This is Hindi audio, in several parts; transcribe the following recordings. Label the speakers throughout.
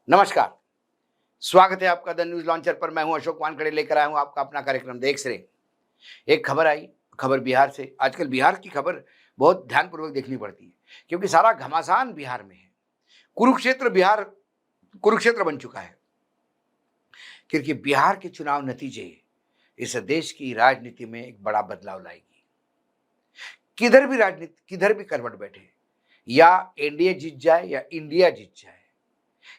Speaker 1: नमस्कार। स्वागत है आपका द न्यूज लॉन्चर पर। मैं हूं अशोक वानखेड़े, लेकर आया हूं आपका अपना कार्यक्रम देख से। एक खबर आई, खबर बिहार से। आजकल बिहार की खबर बहुत ध्यानपूर्वक देखनी पड़ती है क्योंकि सारा घमासान बिहार में है। कुरुक्षेत्र बिहार कुरुक्षेत्र बन चुका है क्योंकि बिहार के चुनाव नतीजे इस देश की राजनीति में एक बड़ा बदलाव लाएगी। किधर भी राजनीति, किधर भी करवट बैठे, या एनडीए जीत जाए या इंडिया जीत जाए,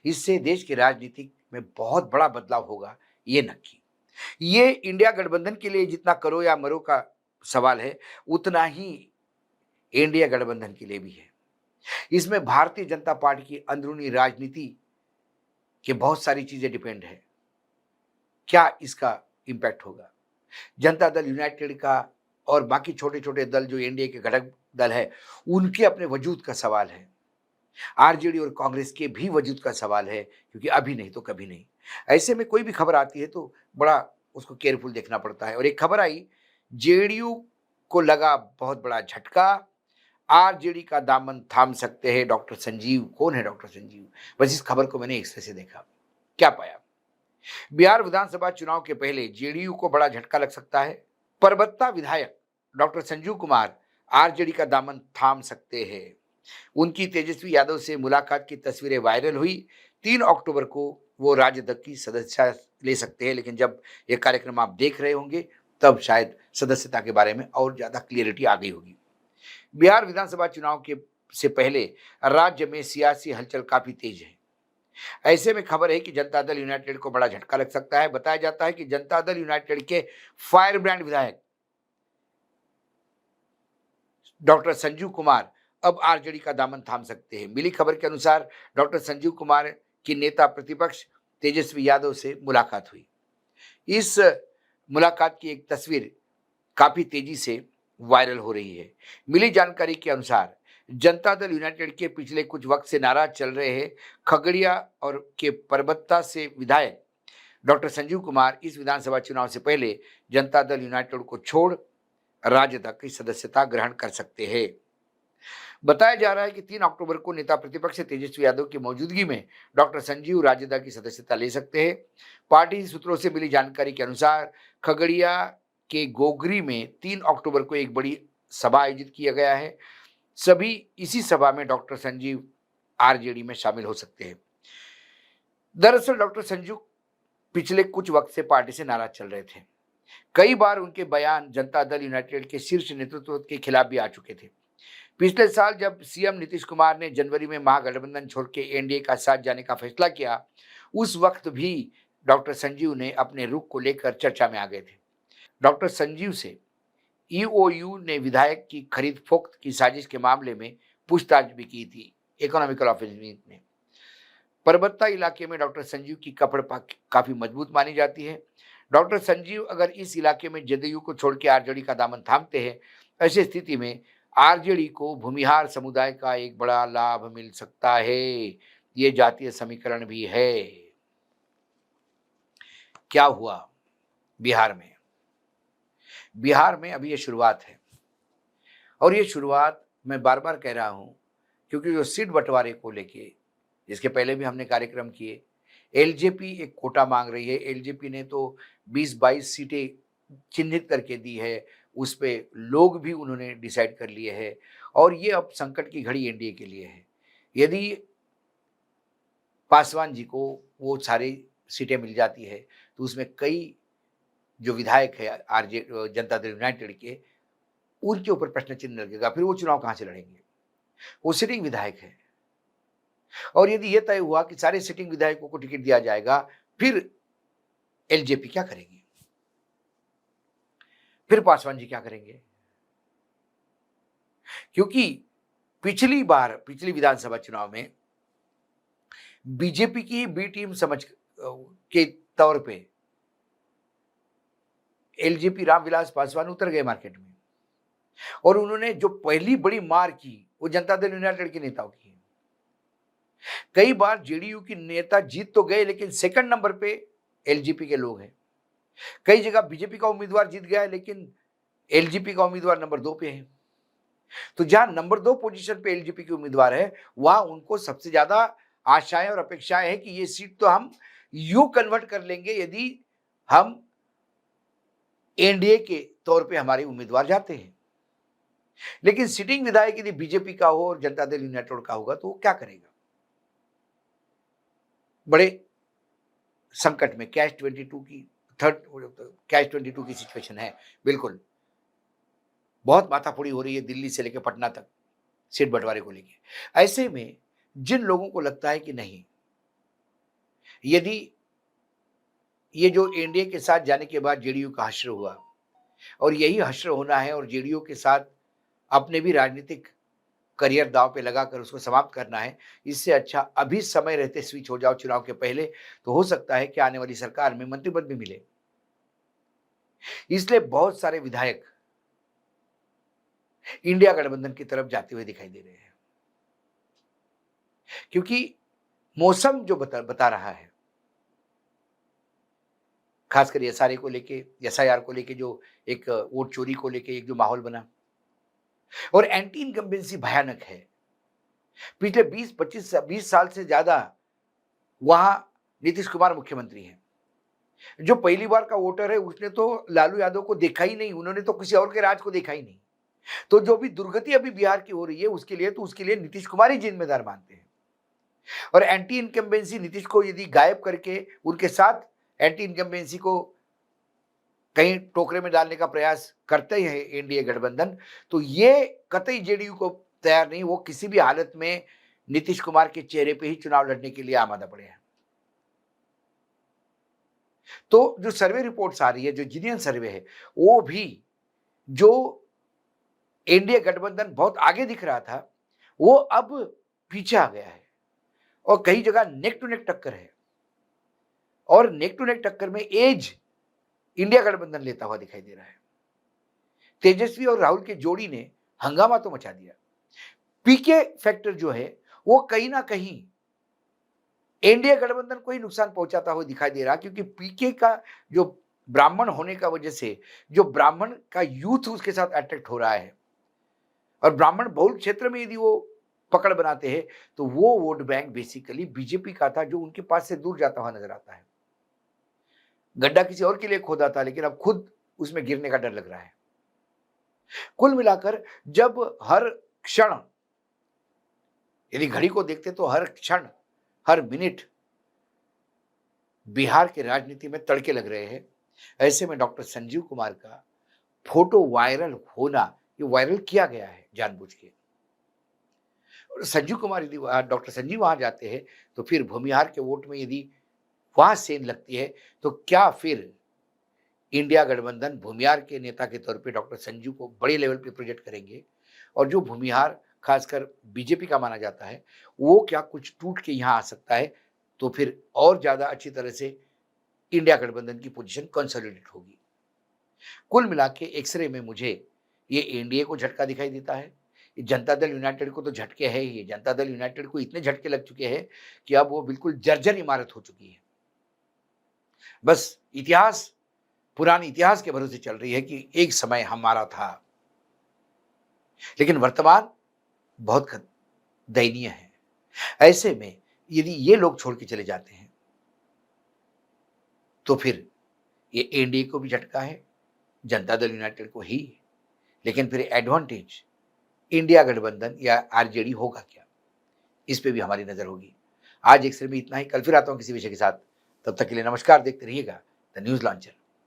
Speaker 1: इससे देश की राजनीति में बहुत बड़ा बदलाव होगा, ये नक्की। ये इंडिया गठबंधन के लिए जितना करो या मरो का सवाल है, उतना ही इंडिया गठबंधन के लिए भी है। इसमें भारतीय जनता पार्टी की अंदरूनी राजनीति के बहुत सारी चीजें डिपेंड है। क्या इसका इंपैक्ट होगा? जनता दल यूनाइटेड का और बाकी छोटे छोटे दल जो एनडीए के घटक दल है, उनके अपने वजूद का सवाल है। आरजेडी और कांग्रेस के भी वजूद का सवाल है, क्योंकि अभी नहीं तो कभी नहीं। ऐसे में कोई भी खबर आती है तो बड़ा उसको केयरफुल देखना पड़ता है। और एक खबर आई, जेडीयू को लगा बहुत बड़ा झटका, आरजेडी का दामन थाम सकते हैं डॉक्टर संजीव। कौन है डॉक्टर संजीव? बस इस खबर को मैंने एक्सप्रेस से देखा, क्या पाया। बिहार विधानसभा चुनाव के पहले जेडीयू को बड़ा झटका लग सकता है। परबत्ता विधायक डॉक्टर संजीव कुमार आरजेडी का दामन थाम सकते हैं। उनकी तेजस्वी यादव से मुलाकात की तस्वीरें वायरल हुई। 3 अक्टूबर को वो राजद की सदस्यता ले सकते हैं, लेकिन जब ये कार्यक्रम आप देख रहे होंगे तब शायद सदस्यता के बारे में और ज्यादा क्लियरिटी आ गई होगी। बिहार विधानसभा चुनाव के से पहले राज्य में सियासी हलचल काफी तेज है। ऐसे में खबर है कि जनता दल यूनाइटेड को बड़ा झटका लग सकता है। बताया जाता है कि जनता दल यूनाइटेड के फायर ब्रांड विधायक डॉक्टर संजीव कुमार अब आरजेडी का दामन थाम सकते हैं। मिली खबर के अनुसार डॉक्टर संजीव कुमार की नेता प्रतिपक्ष तेजस्वी यादव से मुलाकात हुई। इस मुलाकात की एक तस्वीर काफी तेजी से वायरल हो रही है। मिली जानकारी के अनुसार जनता दल यूनाइटेड के पिछले कुछ वक्त से नाराज चल रहे हैं खगड़िया और के परबत्ता से विधायक डॉक्टर संजीव कुमार इस विधानसभा चुनाव से पहले जनता दल यूनाइटेड को छोड़ राजद की सदस्यता ग्रहण कर सकते हैं। बताया जा रहा है कि 3 अक्टूबर को नेता प्रतिपक्ष तेजस्वी यादव की मौजूदगी में डॉक्टर संजीव राजद की सदस्यता ले सकते हैं। पार्टी सूत्रों से मिली जानकारी के अनुसार खगड़िया के गोगरी में 3 अक्टूबर को एक बड़ी सभा आयोजित किया गया है। सभी इसी सभा में डॉक्टर संजीव आरजेडी में शामिल हो सकते हैं। दरअसल डॉक्टर संजीव पिछले कुछ वक्त से पार्टी से नाराज चल रहे थे। कई बार उनके बयान जनता दल यूनाइटेड के शीर्ष नेतृत्व के खिलाफ भी आ चुके थे। पिछले साल जब सीएम नीतीश कुमार ने जनवरी में महागठबंधन छोड़ के एनडीए का साथ जाने का फैसला किया, उस वक्त भी डॉक्टर संजीव ने अपने रुख को लेकर चर्चा में आ गए थे। डॉक्टर संजीव से ईओयू ने विधायक की खरीद फोक्त की साजिश के मामले में पूछताछ भी की थी, इकोनॉमिकल ऑफेंस में। परबत्ता इलाके में डॉक्टर संजीव की कपड़ काफी मजबूत मानी जाती है। डॉक्टर संजीव अगर इस इलाके में जदयू को छोड़ के आरजेडी का दामन थामते हैं, ऐसी स्थिति में आरजेडी को भूमिहार समुदाय का एक बड़ा लाभ मिल सकता है। ये जातीय समीकरण भी है। क्या हुआ बिहार में? बिहार में अभी ये शुरुआत है, और ये शुरुआत मैं बार बार कह रहा हूं क्योंकि जो सीट बंटवारे को लेके, जिसके पहले भी हमने कार्यक्रम किए, एलजेपी एक कोटा मांग रही है। एलजेपी ने तो 20-22 सीटें चिन्हित करके दी है, उस पे लोग भी उन्होंने डिसाइड कर लिए हैं, और ये अब संकट की घड़ी एनडीए के लिए है। यदि पासवान जी को वो सारी सीटें मिल जाती है तो उसमें कई जो विधायक है आरजे जनता दल यूनाइटेड के, उनके ऊपर प्रश्न चिन्ह लगेगा। फिर वो चुनाव कहां से लड़ेंगे? वो सिटिंग विधायक है, और यदि यह तय हुआ कि सारे सिटिंग विधायकों को टिकट दिया जाएगा, फिर एलजेपी क्या करेंगे? फिर पासवान जी क्या करेंगे? क्योंकि पिछली विधानसभा चुनाव में बीजेपी की बी टीम समझ के तौर पे एलजेपी रामविलास पासवान उतर गए मार्केट में, और उन्होंने जो पहली बड़ी मार की वो जनता दल यूनाइटेड के नेताओं की है। कई बार जेडीयू की नेता जीत तो गए, लेकिन सेकंड नंबर पे एलजेपी के लोग हैं। कई जगह बीजेपी का उम्मीदवार जीत गया है, लेकिन एलजेपी का उम्मीदवार नंबर 2 पे है। तो जहां नंबर 2 पोजीशन पे एलजेपी के उम्मीदवार है, वहां उनको सबसे ज्यादा आशाएं और अपेक्षाएं हैं कि ये सीट तो हम यूं कन्वर्ट कर लेंगे यदि हम एनडीए के तौर पे हमारे उम्मीदवार जाते हैं। लेकिन सिटिंग विधायक यदि बीजेपी का हो और जनता दल यूनाइटेड का होगा तो वो क्या करेगा? बड़े संकट में कैच 22 की सिचुएशन है। बिल्कुल बहुत माथाफोड़ी हो रही है दिल्ली से लेकर पटना तक सीट बंटवारे को लेकर। ऐसे में जिन लोगों को लगता है कि नहीं, यदि ये जो एनडीए के साथ जाने के बाद जेडीयू का हश्र हुआ और यही हश्र होना है और जेडीयू के साथ अपने भी राजनीतिक करियर दांव पे लगाकर उसको समाप्त करना है, इससे अच्छा अभी समय रहते स्विच हो जाओ चुनाव के पहले, तो हो सकता है कि आने वाली सरकार में मंत्री पद भी मिले। इसलिए बहुत सारे विधायक इंडिया गठबंधन की तरफ जाते हुए दिखाई दे रहे हैं, क्योंकि मौसम जो बता रहा है, खासकर एसआरए को लेके, एसआईआर को लेके, जो एक वोट चोरी को लेके एक जो माहौल बना और एंटी इनकम्बेंसी भयानक है। पिछले 20 साल से ज्यादा वहां नीतीश कुमार मुख्यमंत्री हैं। जो पहली बार का वोटर है उसने तो लालू यादव को देखा ही नहीं, उन्होंने तो किसी और के राज को देखा ही नहीं। तो जो भी दुर्गति अभी बिहार की हो रही है उसके लिए नीतीश कुमार ही जिम्मेदार मानते हैं। और एंटी इनकम्बेंसी नीतीश को यदि गायब करके उनके साथ एंटी इनकम्बेंसी को कहीं टोकरे में डालने का प्रयास करते हैं एनडीए गठबंधन, तो ये कतई जेडीयू को तैयार नहीं, वो किसी भी हालत में नीतीश कुमार के चेहरे पे ही चुनाव लड़ने के लिए आमादा पड़े हैं। तो जो सर्वे रिपोर्ट्स आ रही है, जो जीनियन सर्वे है, वो भी जो एनडीए गठबंधन बहुत आगे दिख रहा था वो अब पीछे आ गया है और कई जगह नेक टू नेक टक्कर है। और नेक टू नेक टक्कर में एज इंडिया गठबंधन लेता हुआ दिखाई दे रहा है। तेजस्वी और राहुल की जोड़ी ने हंगामा तो मचा दिया। पीके फैक्टर जो है वो कहीं ना कहीं एनडीए गठबंधन को ही नुकसान पहुंचाता हुआ दिखाई दे रहा, क्योंकि पीके का जो ब्राह्मण होने का वजह से जो ब्राह्मण का यूथ उसके साथ अट्रैक्ट हो रहा है और ब्राह्मण बहुल क्षेत्र में यदि वो पकड़ बनाते हैं तो वो वोट बैंक बेसिकली बीजेपी का था, जो उनके पास से दूर जाता हुआ नजर आता है। गड्ढा किसी और के लिए खोदा था लेकिन अब खुद उसमें गिरने का डर लग रहा है। कुल मिलाकर जब हर क्षण यदि घड़ी को देखते तो हर क्षण हर मिनट बिहार के राजनीति में तड़के लग रहे हैं। ऐसे में डॉक्टर संजीव कुमार का फोटो वायरल होना, ये वायरल किया गया है जानबूझ के। और संजीव कुमार यदि डॉक्टर संजीव वहां जाते हैं तो फिर भूमिहार के वोट में यदि वहां सेंध लगती है तो क्या फिर इंडिया गठबंधन भूमिहार के नेता के तौर पे डॉक्टर संजीव को बड़े लेवल पे प्रोजेक्ट करेंगे? और जो भूमिहार खासकर बीजेपी का माना जाता है वो क्या कुछ टूट के यहाँ आ सकता है, तो फिर और ज्यादा अच्छी तरह से इंडिया गठबंधन की पोजीशन कंसोलिडेट होगी। कुल मिला के एक्सरे में मुझे ये एनडीए को झटका दिखाई देता है, जनता दल यूनाइटेड को तो झटके है ही। जनता दल यूनाइटेड को इतने झटके लग चुके हैं कि अब वो बिल्कुल जर्जर इमारत हो चुकी है। बस इतिहास, पुराने इतिहास के भरोसे चल रही है कि एक समय हमारा था, लेकिन वर्तमान बहुत दयनीय है। ऐसे में यदि ये लोग छोड़ के चले जाते हैं तो फिर ये एनडीए को भी झटका है, जनता दल यूनाइटेड को ही, लेकिन फिर एडवांटेज इंडिया गठबंधन या आरजेडी होगा क्या, इस पे भी हमारी नजर होगी। आज एक्सरे में इतना ही, कल फिर आता हूं किसी विषय के साथ। तब तक के लिए नमस्कार, देखते रहिएगा द न्यूज लॉन्चर।